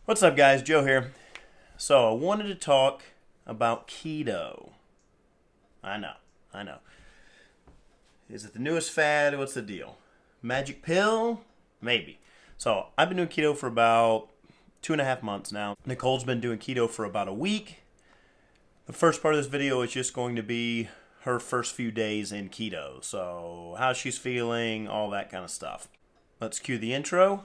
What's up, guys? Joe here. So I wanted to talk about keto. I know. Is it the newest fad? What's the deal? Magic pill? Maybe. So I've been doing keto for about 2.5 months now. Nicole's been doing keto for about a week. The first part of this video is just going to be her first few days in keto. So how she's feeling, all that kind of stuff. Let's cue the intro.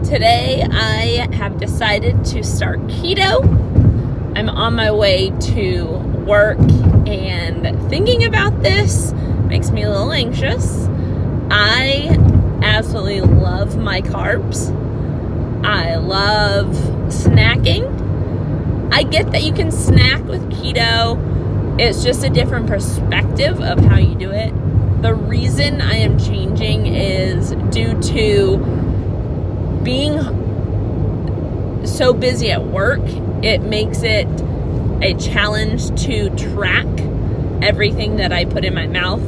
Today I have decided to start keto. I'm on my way to work, and thinking about this makes me a little anxious. I absolutely love my carbs. I love snacking. I get that you can snack with keto. It's just a different perspective of how you do it. The reason I am changing is due to being so busy at work. It makes it a challenge to track everything that I put in my mouth,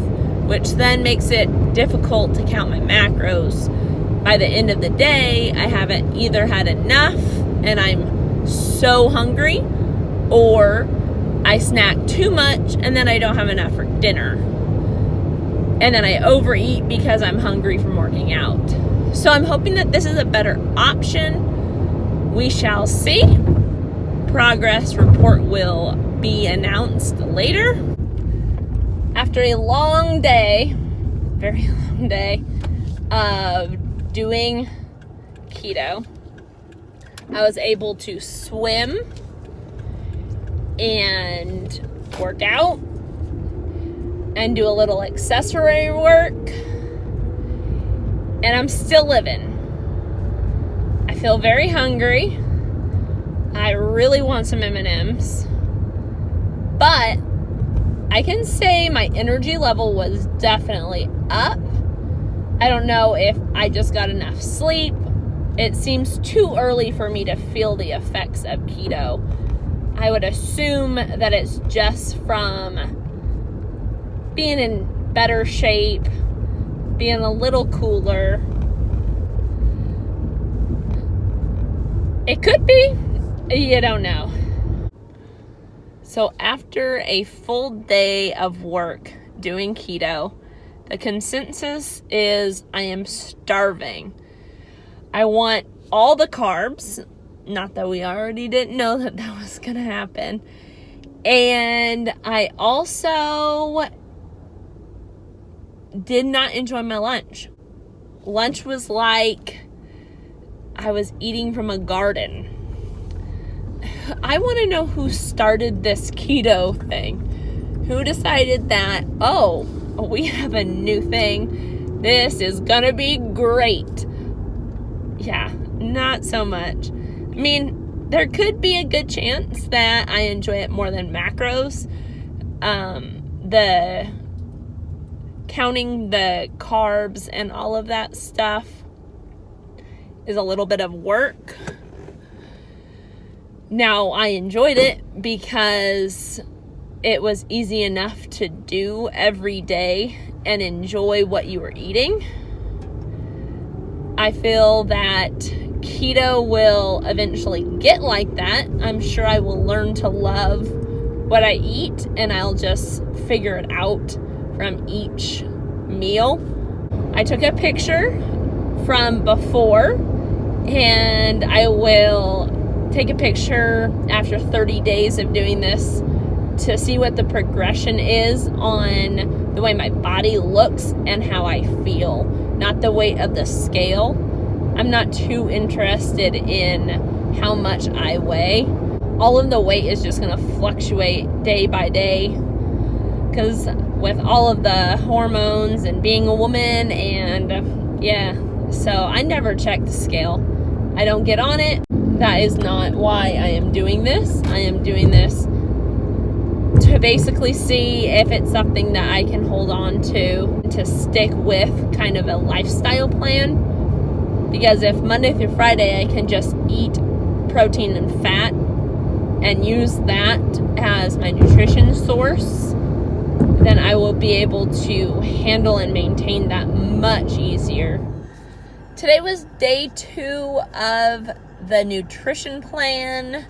which then makes it difficult to count my macros. By the end of the day, I haven't either had enough and I'm so hungry, or I snack too much and then I don't have enough for dinner. And then I overeat because I'm hungry from working out. So I'm hoping that this is a better option. We shall see. Progress report will be announced later. After a long day, very long day of doing keto, I was able to swim and work out and do a little accessory work. And I'm still living. I feel very hungry. I really want some M&Ms. But I can say my energy level was definitely up. I don't know if I just got enough sleep. It seems too early for me to feel the effects of keto. I would assume that it's just from being in better shape, being a little cooler. It could be. You don't know. So after a full day of work doing keto, the consensus is I am starving. I want all the carbs. Not that we already didn't know that was going to happen. And I also did not enjoy my lunch. Lunch was like I was eating from a garden. I want to know who started this keto thing. Who decided that, oh, we have a new thing. This is gonna be great. Yeah, not so much. I mean, there could be a good chance that I enjoy it more than macros. The counting the carbs and all of that stuff is a little bit of work. Now, I enjoyed it because it was easy enough to do every day and enjoy what you were eating. I feel that keto will eventually get like that. I'm sure I will learn to love what I eat, and I'll just figure it out from each meal. I took a picture from before, and I will take a picture after 30 days of doing this to see what the progression is on the way my body looks and how I feel, not the weight of the scale. I'm not too interested in how much I weigh. All of the weight is just going to fluctuate day by day because with all of the hormones and being a woman, and yeah, so I never check the scale. I don't get on it. That is not why I am doing this. I am doing this to basically see if it's something that I can hold on to stick with kind of a lifestyle plan. Because if Monday through Friday I can just eat protein and fat and use that as my nutrition source, then I will be able to handle and maintain that much easier. Today was day 2 of the nutrition plan,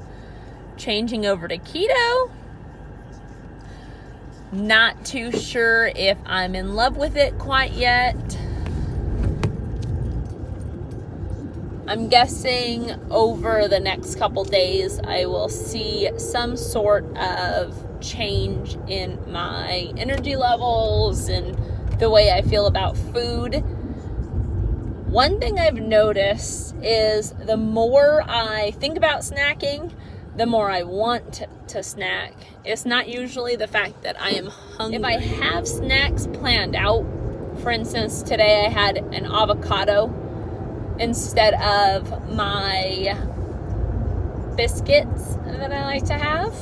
changing over to keto. Not too sure if I'm in love with it quite yet. I'm guessing over the next couple days I will see some sort of change in my energy levels and the way I feel about food. One thing I've noticed is the more I think about snacking, the more I want to snack. It's not usually the fact that I am hungry. If I have snacks planned out, for instance, today I had an avocado instead of my biscuits that I like to have,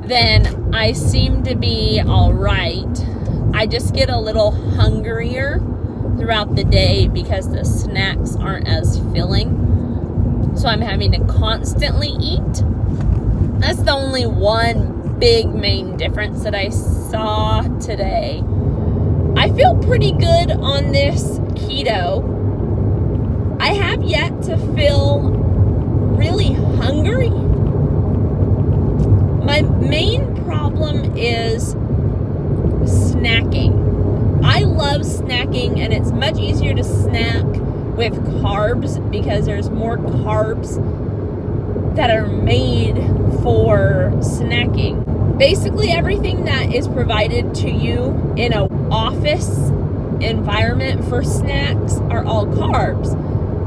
then I seem to be all right. I just get a little hungrier throughout the day because the snacks aren't as filling. So I'm having to constantly eat. That's the only one big main difference that I saw today. I feel pretty good on this keto. I have yet to feel really hungry. My main problem is snacking. I love snacking, and it's much easier to snack with carbs because there's more carbs that are made for snacking. Basically everything that is provided to you in an office environment for snacks are all carbs.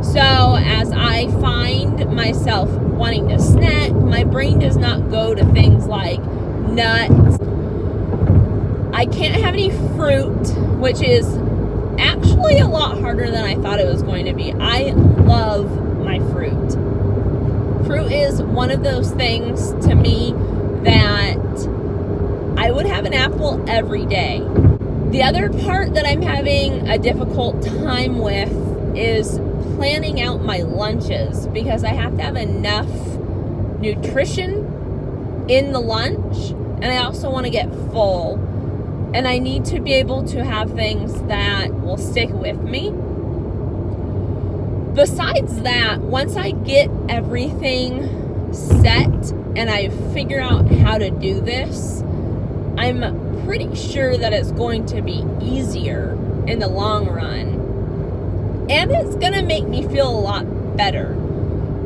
So as I find myself wanting to snack, my brain does not go to things like nuts. I can't have any fruit, which is actually a lot harder than I thought it was going to be. I love my fruit. Fruit is one of those things to me that I would have an apple every day. The other part that I'm having a difficult time with is planning out my lunches because I have to have enough nutrition in the lunch, and I also want to get full. And I need to be able to have things that will stick with me. Besides that, once I get everything set and I figure out how to do this, I'm pretty sure that it's going to be easier in the long run. And it's going to make me feel a lot better.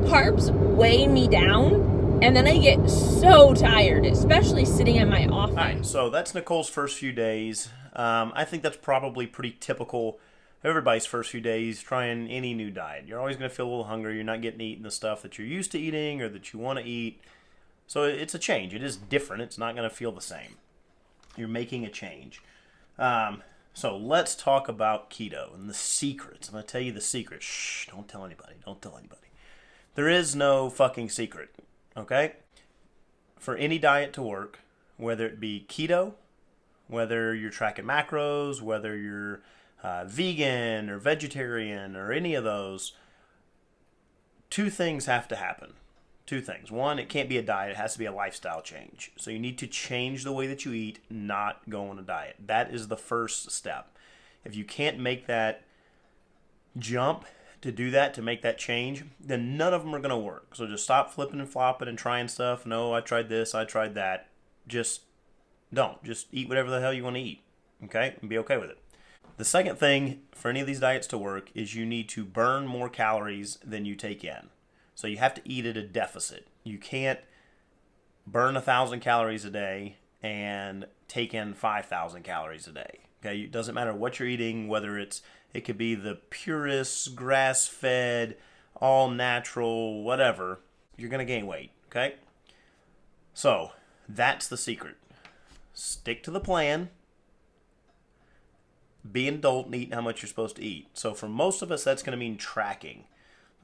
Carbs weigh me down. And then I get so tired, especially sitting in my office. All right, so that's Nicole's first few days. I think that's probably pretty typical of everybody's first few days trying any new diet. You're always going to feel a little hungry. You're not getting eating the stuff that you're used to eating or that you want to eat. So it's a change. It is different. It's not going to feel the same. You're making a change. So let's talk about keto and the secrets. I'm going to tell you the secret. Shh, don't tell anybody. Don't tell anybody. There is no fucking secret. Okay? For any diet to work, whether it be keto, whether you're tracking macros, whether you're vegan or vegetarian or any of those, two things have to happen. Two things. One, it can't be a diet. It has to be a lifestyle change. So you need to change the way that you eat, not go on a diet. That is the first step. If you can't make that jump to do that, to make that change, then none of them are going to work. So just stop flipping and flopping and trying stuff. No, I tried this, I tried that. Just don't. Just eat whatever the hell you want to eat. Okay? And be okay with it. The second thing for any of these diets to work is you need to burn more calories than you take in. So you have to eat at a deficit. You can't burn 1,000 calories a day and take in 5,000 calories a day. Okay? It doesn't matter what you're eating, whether it could be the purest, grass-fed, all-natural, whatever. You're going to gain weight, okay? So, that's the secret. stick to the plan, be an adult and eat how much you're supposed to eat. So for most of us, that's going to mean tracking.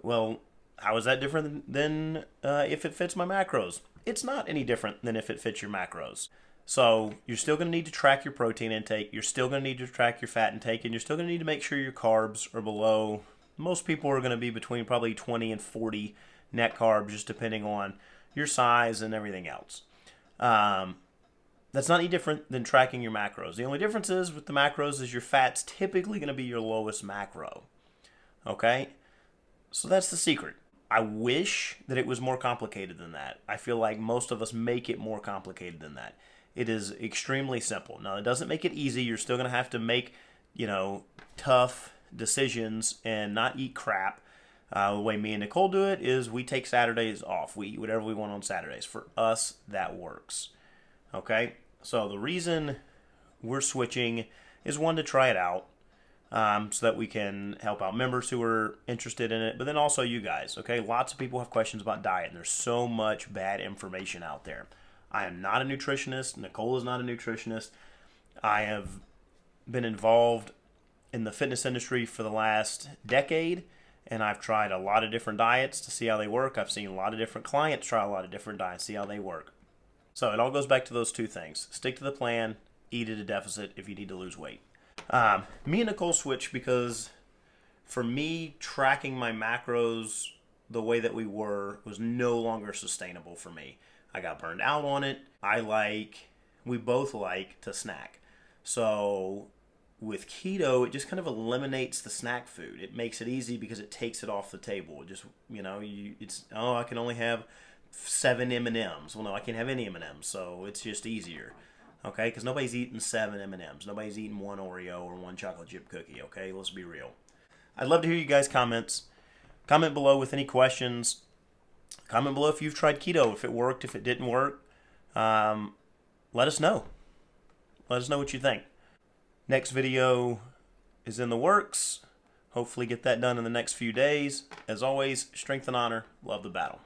Well, how is that different than if it fits my macros? It's not any different than if it fits your macros. So you're still going to need to track your protein intake. You're still going to need to track your fat intake. And you're still going to need to make sure your carbs are below. Most people are going to be between probably 20 and 40 net carbs, just depending on your size and everything else. That's not any different than tracking your macros. The only difference is with the macros is your fat's typically going to be your lowest macro. Okay? So that's the secret. I wish that it was more complicated than that. I feel like most of us make it more complicated than that. It is extremely simple. Now, it doesn't make it easy. You're still going to have to make, tough decisions and not eat crap. The way me and Nicole do it is we take Saturdays off. We eat whatever we want on Saturdays. For us, that works. Okay? So the reason we're switching is, one, to try it out. So that we can help out members who are interested in it, but then also you guys, okay? Lots of people have questions about diet, and there's so much bad information out there. I am not a nutritionist. Nicole is not a nutritionist. I have been involved in the fitness industry for the last decade, and I've tried a lot of different diets to see how they work. I've seen a lot of different clients try a lot of different diets, see how they work. So it all goes back to those two things. Stick to the plan, eat at a deficit if you need to lose weight. Me and Nicole switched because for me, tracking my macros the way that we were was no longer sustainable for me. I got burned out on it. We both like to snack. So with keto, it just kind of eliminates the snack food. It makes it easy because it takes it off the table. It just, I can only have 7 M&Ms. Well, no, I can't have any M&Ms, so it's just easier. Okay, because nobody's eating 7 M&Ms. Nobody's eating 1 Oreo or 1 chocolate chip cookie, okay? Let's be real. I'd love to hear you guys' comments. Comment below with any questions. Comment below if you've tried keto, if it worked, if it didn't work. Let us know. Let us know what you think. Next video is in the works. Hopefully get that done in the next few days. As always, strength and honor. Love the battle.